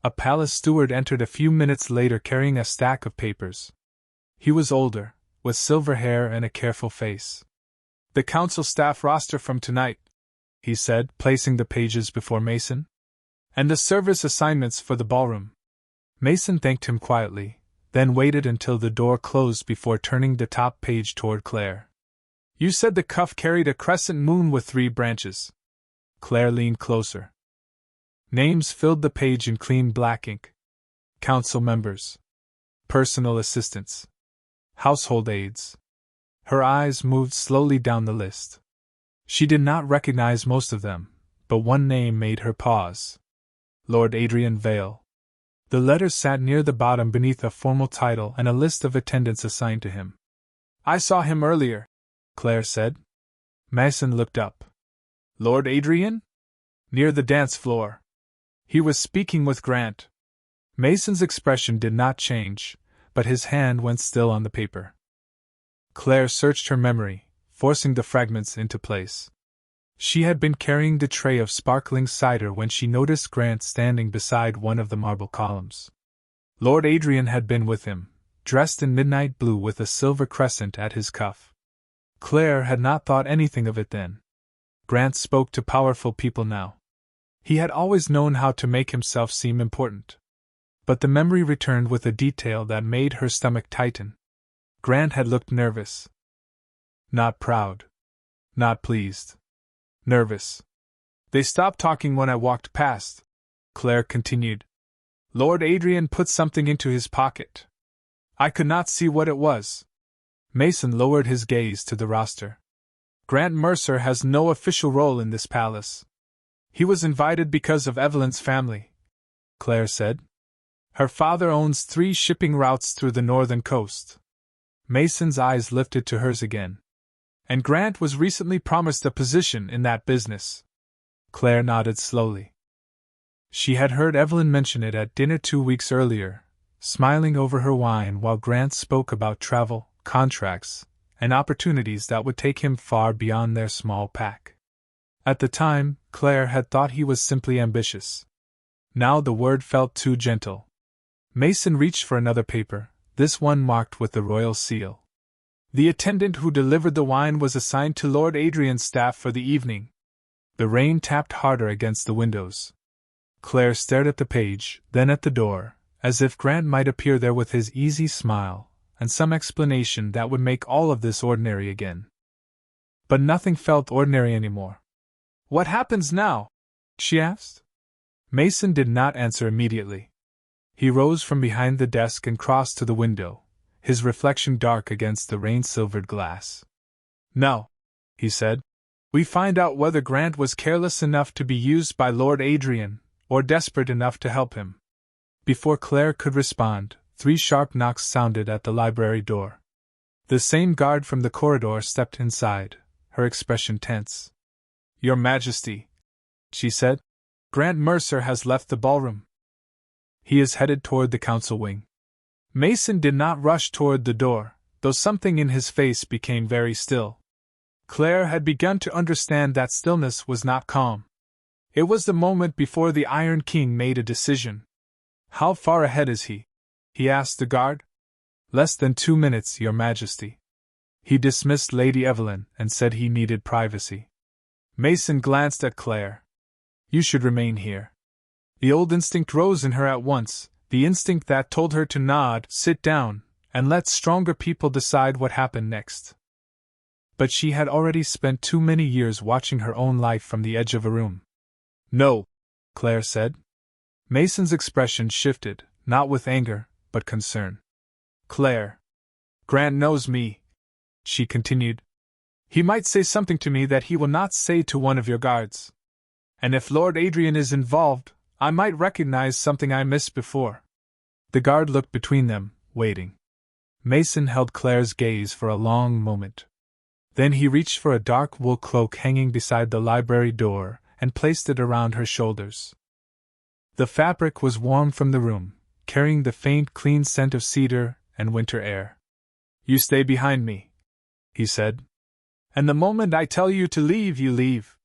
A palace steward entered a few minutes later carrying a stack of papers. He was older, with silver hair and a careful face. The council staff roster from tonight, he said, placing the pages before Mason. And the service assignments for the ballroom. Mason thanked him quietly, then waited until the door closed before turning the top page toward Claire. You said the cuff carried a crescent moon with 3 branches. Claire leaned closer. Names filled the page in clean black ink. Council members. Personal assistants. Household aides. Her eyes moved slowly down the list. She did not recognize most of them, but one name made her pause. Lord Adrian Vale. The letters sat near the bottom beneath a formal title and a list of attendants assigned to him. I saw him earlier, Claire said. Mason looked up. Lord Adrian? Near the dance floor. He was speaking with Grant. Mason's expression did not change, but his hand went still on the paper. Claire searched her memory, forcing the fragments into place. She had been carrying the tray of sparkling cider when she noticed Grant standing beside one of the marble columns. Lord Adrian had been with him, dressed in midnight blue with a silver crescent at his cuff. Claire had not thought anything of it then. Grant spoke to powerful people now. He had always known how to make himself seem important. But the memory returned with a detail that made her stomach tighten. Grant had looked nervous. Not proud. Not pleased. Nervous. They stopped talking when I walked past, Claire continued. Lord Adrian put something into his pocket. I could not see what it was. Mason lowered his gaze to the roster. Grant Mercer has no official role in this palace. He was invited because of Evelyn's family, Claire said. Her father owns 3 shipping routes through the northern coast. Mason's eyes lifted to hers again. And Grant was recently promised a position in that business. Claire nodded slowly. She had heard Evelyn mention it at dinner 2 weeks earlier, smiling over her wine while Grant spoke about travel, contracts, and opportunities that would take him far beyond their small pack. At the time, Claire had thought he was simply ambitious. Now the word felt too gentle. Mason reached for another paper, this one marked with the royal seal. The attendant who delivered the wine was assigned to Lord Adrian's staff for the evening. The rain tapped harder against the windows. Claire stared at the page, then at the door, as if Grant might appear there with his easy smile, and some explanation that would make all of this ordinary again. But nothing felt ordinary anymore. What happens now? She asked. Mason did not answer immediately. He rose from behind the desk and crossed to the window, his reflection dark against the rain-silvered glass. Now, he said, we find out whether Grant was careless enough to be used by Lord Adrian, or desperate enough to help him. Before Claire could respond, 3 sharp knocks sounded at the library door. The same guard from the corridor stepped inside, her expression tense. Your Majesty, she said, Grant Mercer has left the ballroom. He is headed toward the council wing. Mason did not rush toward the door, though something in his face became very still. Claire had begun to understand that stillness was not calm. It was the moment before the Iron King made a decision. How far ahead is he? He asked the guard. Less than 2 minutes, Your Majesty. He dismissed Lady Evelyn and said he needed privacy. Mason glanced at Claire. You should remain here. The old instinct rose in her at once, the instinct that told her to nod, sit down, and let stronger people decide what happened next. But she had already spent too many years watching her own life from the edge of a room. No, Claire said. Mason's expression shifted, not with anger, but concern. Claire. Grant knows me, she continued. He might say something to me that he will not say to one of your guards. And if Lord Adrian is involved, I might recognize something I missed before. The guard looked between them, waiting. Mason held Claire's gaze for a long moment. Then he reached for a dark wool cloak hanging beside the library door and placed it around her shoulders. The fabric was warm from the room, carrying the faint, clean scent of cedar and winter air. You stay behind me, he said. And the moment I tell you to leave, you leave.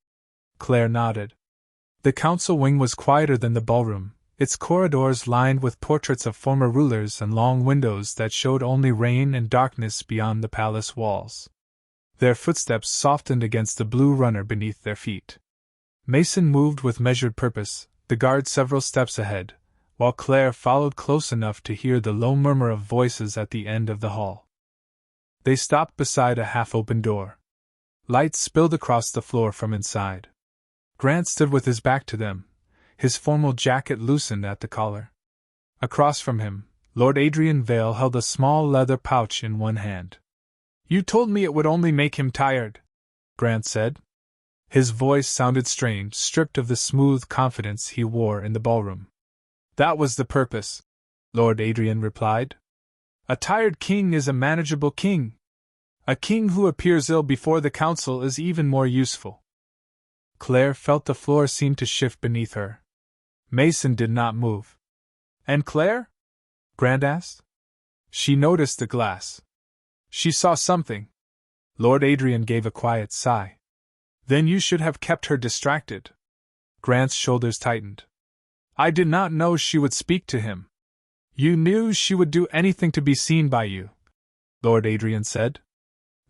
Claire nodded. The council wing was quieter than the ballroom, its corridors lined with portraits of former rulers and long windows that showed only rain and darkness beyond the palace walls. Their footsteps softened against the blue runner beneath their feet. Mason moved with measured purpose, the guard several steps ahead, while Claire followed close enough to hear the low murmur of voices at the end of the hall. They stopped beside a half-open door. Light spilled across the floor from inside. Grant stood with his back to them, his formal jacket loosened at the collar. Across from him, Lord Adrian Vale held a small leather pouch in one hand. You told me it would only make him tired, Grant said. His voice sounded strained, stripped of the smooth confidence he wore in the ballroom. That was the purpose, Lord Adrian replied. A tired king is a manageable king. A king who appears ill before the council is even more useful. Claire felt the floor seem to shift beneath her. Mason did not move. And Claire? Grant asked. She noticed the glass. She saw something. Lord Adrian gave a quiet sigh. Then you should have kept her distracted. Grant's shoulders tightened. I did not know she would speak to him. You knew she would do anything to be seen by you, Lord Adrian said.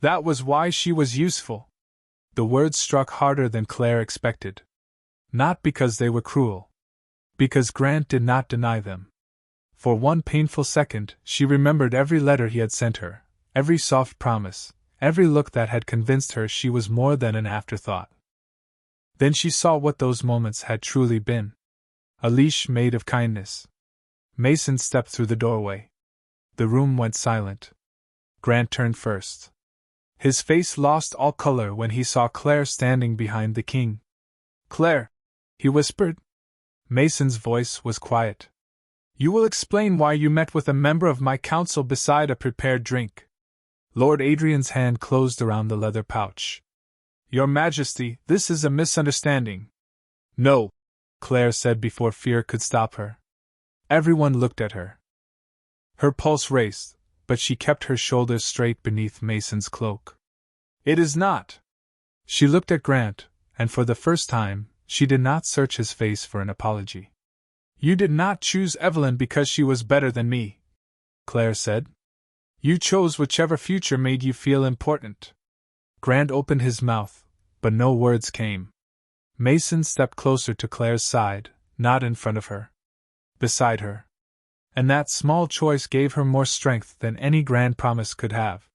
That was why she was useful. The words struck harder than Claire expected. Not because they were cruel. Because Grant did not deny them. For one painful second, she remembered every letter he had sent her, every soft promise, every look that had convinced her she was more than an afterthought. Then she saw what those moments had truly been. A leash made of kindness. Mason stepped through the doorway. The room went silent. Grant turned first. His face lost all color when he saw Claire standing behind the king. Claire, he whispered. Mason's voice was quiet. You will explain why you met with a member of my council beside a prepared drink. Lord Adrian's hand closed around the leather pouch. Your Majesty, this is a misunderstanding. No, Claire said before fear could stop her. Everyone looked at her. Her pulse raced, but she kept her shoulders straight beneath Mason's cloak. It is not. She looked at Grant, and for the first time, she did not search his face for an apology. You did not choose Evelyn because she was better than me, Claire said. You chose whichever future made you feel important. Grant opened his mouth, but no words came. Mason stepped closer to Claire's side, not in front of her. Beside her. And that small choice gave her more strength than any grand promise could have.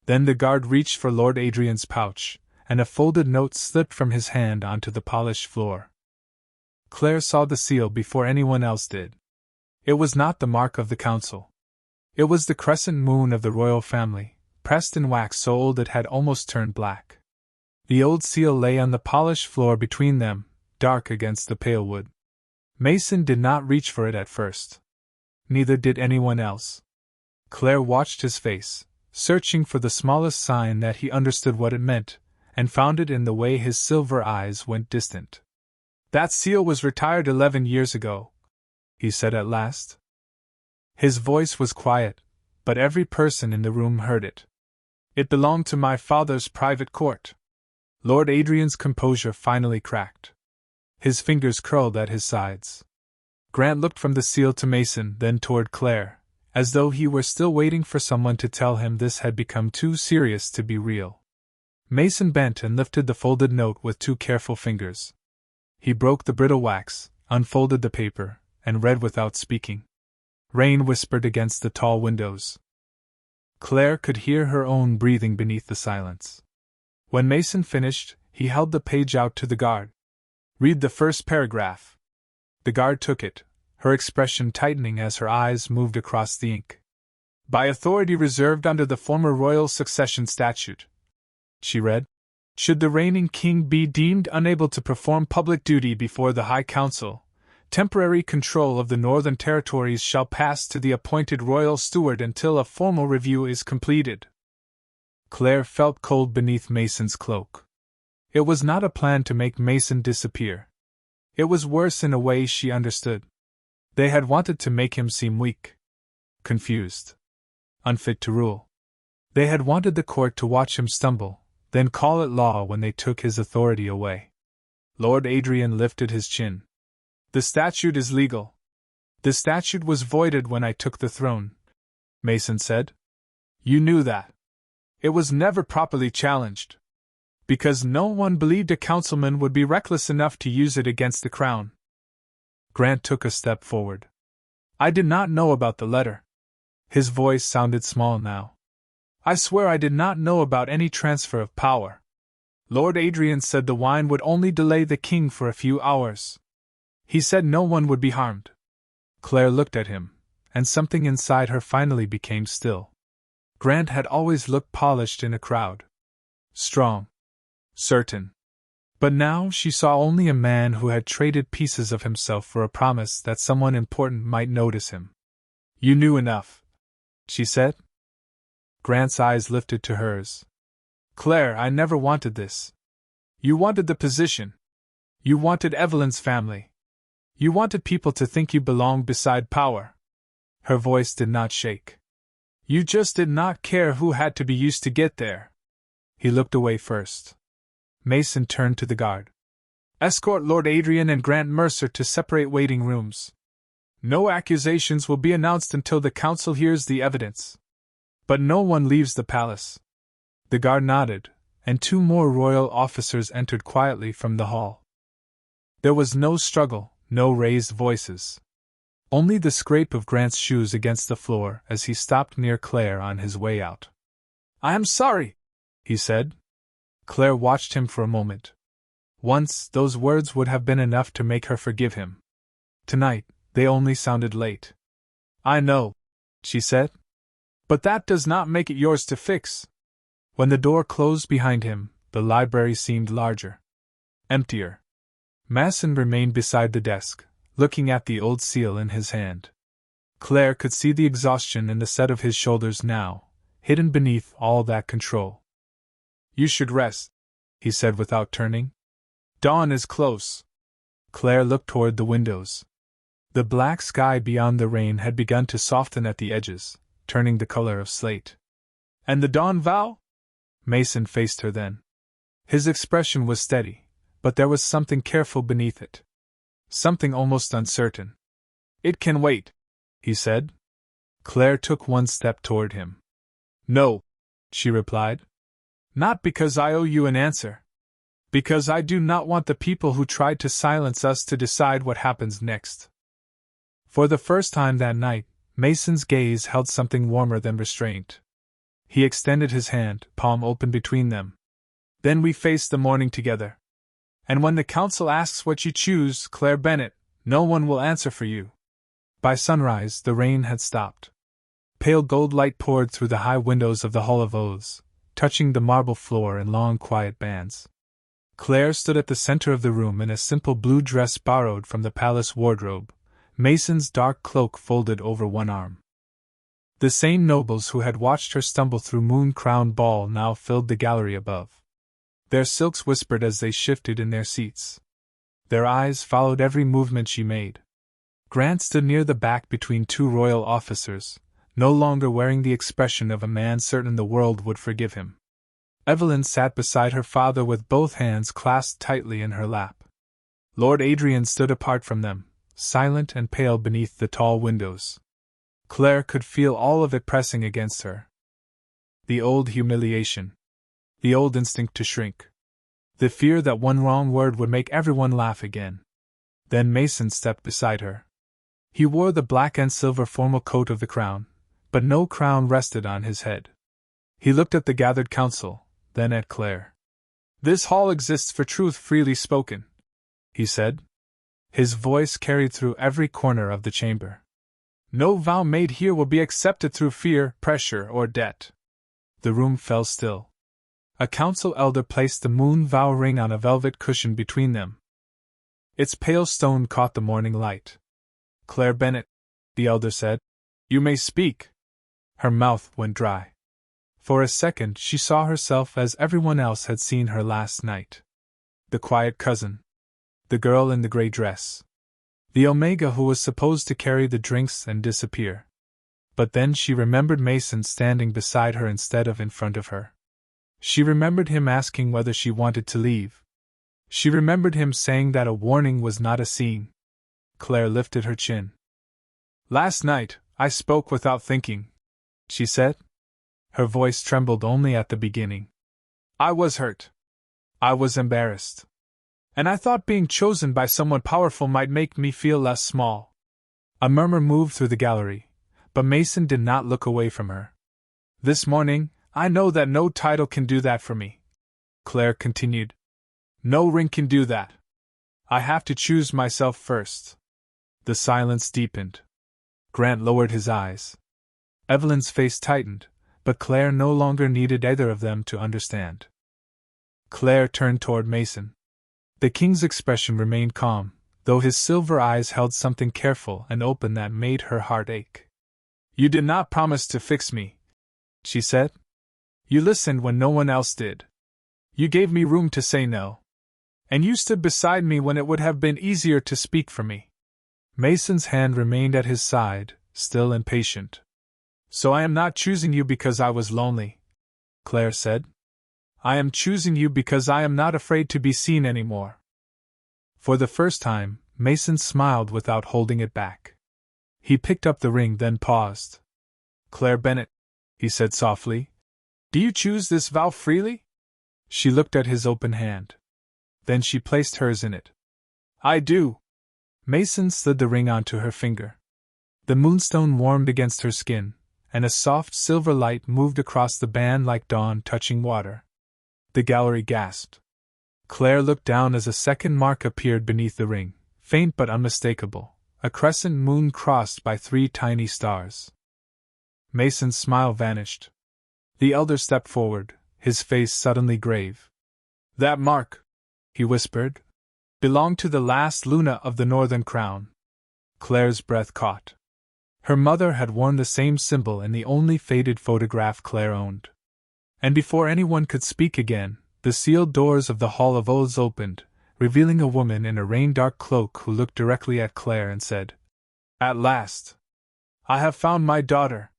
Then the guard reached for Lord Adrian's pouch, and a folded note slipped from his hand onto the polished floor. Claire saw the seal before anyone else did. It was not the mark of the council. It was the crescent moon of the royal family, pressed in wax so old it had almost turned black. The old seal lay on the polished floor between them, dark against the pale wood. Mason did not reach for it at first. Neither did anyone else. Claire watched his face, searching for the smallest sign that he understood what it meant, and found it in the way his silver eyes went distant. That seal was retired 11 years ago, he said at last. His voice was quiet, but every person in the room heard it. It belonged to my father's private court. Lord Adrian's composure finally cracked. His fingers curled at his sides. Grant looked from the seal to Mason, then toward Claire, as though he were still waiting for someone to tell him this had become too serious to be real. Mason bent and lifted the folded note with 2 careful fingers. He broke the brittle wax, unfolded the paper, and read without speaking. Rain whispered against the tall windows. Claire could hear her own breathing beneath the silence. When Mason finished, he held the page out to the guard. Read the first paragraph. The guard took it, her expression tightening as her eyes moved across the ink. By authority reserved under the former royal succession statute, she read, should the reigning king be deemed unable to perform public duty before the High Council, temporary control of the Northern Territories shall pass to the appointed royal steward until a formal review is completed. Claire felt cold beneath Mason's cloak. It was not a plan to make Mason disappear. It was worse in a way she understood. They had wanted to make him seem weak, confused, unfit to rule. They had wanted the court to watch him stumble, then call it law when they took his authority away. Lord Adrian lifted his chin. The statute is legal. The statute was voided when I took the throne, Mason said. You knew that. It was never properly challenged. Because no one believed a councilman would be reckless enough to use it against the crown. Grant took a step forward. I did not know about the letter. His voice sounded small now. I swear I did not know about any transfer of power. Lord Adrian said the wine would only delay the king for a few hours. He said no one would be harmed. Claire looked at him, and something inside her finally became still. Grant had always looked polished in a crowd. Strong. Certain. But now she saw only a man who had traded pieces of himself for a promise that someone important might notice him. "You knew enough," she said. Grant's eyes lifted to hers. "Claire, I never wanted this. You wanted the position. You wanted Evelyn's family. You wanted people to think you belonged beside power." Her voice did not shake. "You just did not care who had to be used to get there." He looked away first. Mason turned to the guard. "Escort Lord Adrian and Grant Mercer to separate waiting rooms. No accusations will be announced until the council hears the evidence. But no one leaves the palace." The guard nodded, and 2 more royal officers entered quietly from the hall. There was no struggle, no raised voices. Only the scrape of Grant's shoes against the floor as he stopped near Claire on his way out. "I am sorry," he said. Claire watched him for a moment. Once, those words would have been enough to make her forgive him. Tonight, they only sounded late. "I know," she said. "But that does not make it yours to fix." When the door closed behind him, the library seemed larger. Emptier. Masson remained beside the desk, looking at the old seal in his hand. Claire could see the exhaustion in the set of his shoulders now, hidden beneath all that control. "You should rest," he said without turning. "Dawn is close." Claire looked toward the windows. The black sky beyond the rain had begun to soften at the edges, turning the color of slate. "And the dawn vow?" Mason faced her then. His expression was steady, but there was something careful beneath it. Something almost uncertain. "It can wait," he said. Claire took 1 step toward him. "No," she replied. "Not because I owe you an answer. Because I do not want the people who tried to silence us to decide what happens next." For the first time that night, Mason's gaze held something warmer than restraint. He extended his hand, palm open between them. "Then we face the morning together. And when the council asks what you choose, Claire Bennet, no one will answer for you." By sunrise, the rain had stopped. Pale gold light poured through the high windows of the Hall of Oaths, touching the marble floor in long quiet bands. Claire stood at the center of the room in a simple blue dress borrowed from the palace wardrobe, Mason's dark cloak folded over one arm. The same nobles who had watched her stumble through moon-crowned ball now filled the gallery above. Their silks whispered as they shifted in their seats. Their eyes followed every movement she made. Grant stood near the back between 2 royal officers, no longer wearing the expression of a man certain the world would forgive him. Evelyn sat beside her father with both hands clasped tightly in her lap. Lord Adrian stood apart from them, silent and pale beneath the tall windows. Claire could feel all of it pressing against her. The old humiliation. The old instinct to shrink. The fear that one wrong word would make everyone laugh again. Then Mason stepped beside her. He wore the black and silver formal coat of the crown, but no crown rested on his head. He looked at the gathered council, then at Claire. "This hall exists for truth freely spoken," he said. His voice carried through every corner of the chamber. "No vow made here will be accepted through fear, pressure, or debt." The room fell still. A council elder placed the moon vow ring on a velvet cushion between them. Its pale stone caught the morning light. "Claire Bennet," the elder said, "you may speak." Her mouth went dry. For a second she saw herself as everyone else had seen her last night. The quiet cousin. The girl in the gray dress. The Omega who was supposed to carry the drinks and disappear. But then she remembered Mason standing beside her instead of in front of her. She remembered him asking whether she wanted to leave. She remembered him saying that a warning was not a scene. Claire lifted her chin. "Last night, I spoke without thinking," she said. Her voice trembled only at the beginning. "I was hurt. I was embarrassed. And I thought being chosen by someone powerful might make me feel less small." A murmur moved through the gallery, but Mason did not look away from her. "This morning, I know that no title can do that for me," Claire continued. "No ring can do that. I have to choose myself first." The silence deepened. Grant lowered his eyes. Evelyn's face tightened, but Claire no longer needed either of them to understand. Claire turned toward Mason. The king's expression remained calm, though his silver eyes held something careful and open that made her heart ache. "You did not promise to fix me," she said. "You listened when no one else did. You gave me room to say no. And you stood beside me when it would have been easier to speak for me." Mason's hand remained at his side, still impatient. "So I am not choosing you because I was lonely," Claire said. "I am choosing you because I am not afraid to be seen anymore." For the first time, Mason smiled without holding it back. He picked up the ring, then paused. "Claire Bennett," he said softly, "do you choose this vow freely?" She looked at his open hand. Then she placed hers in it. "I do." Mason slid the ring onto her finger. The moonstone warmed against her skin, and a soft silver light moved across the band like dawn touching water. The gallery gasped. Claire looked down as a second mark appeared beneath the ring, faint but unmistakable, a crescent moon crossed by 3 tiny stars. Mason's smile vanished. The elder stepped forward, his face suddenly grave. "That mark," he whispered, "belonged to the last Luna of the Northern Crown." Claire's breath caught. Her mother had worn the same symbol in the only faded photograph Claire owned. And before anyone could speak again, the sealed doors of the Hall of Oaths opened, revealing a woman in a rain-dark cloak who looked directly at Claire and said, "At last! I have found my daughter!"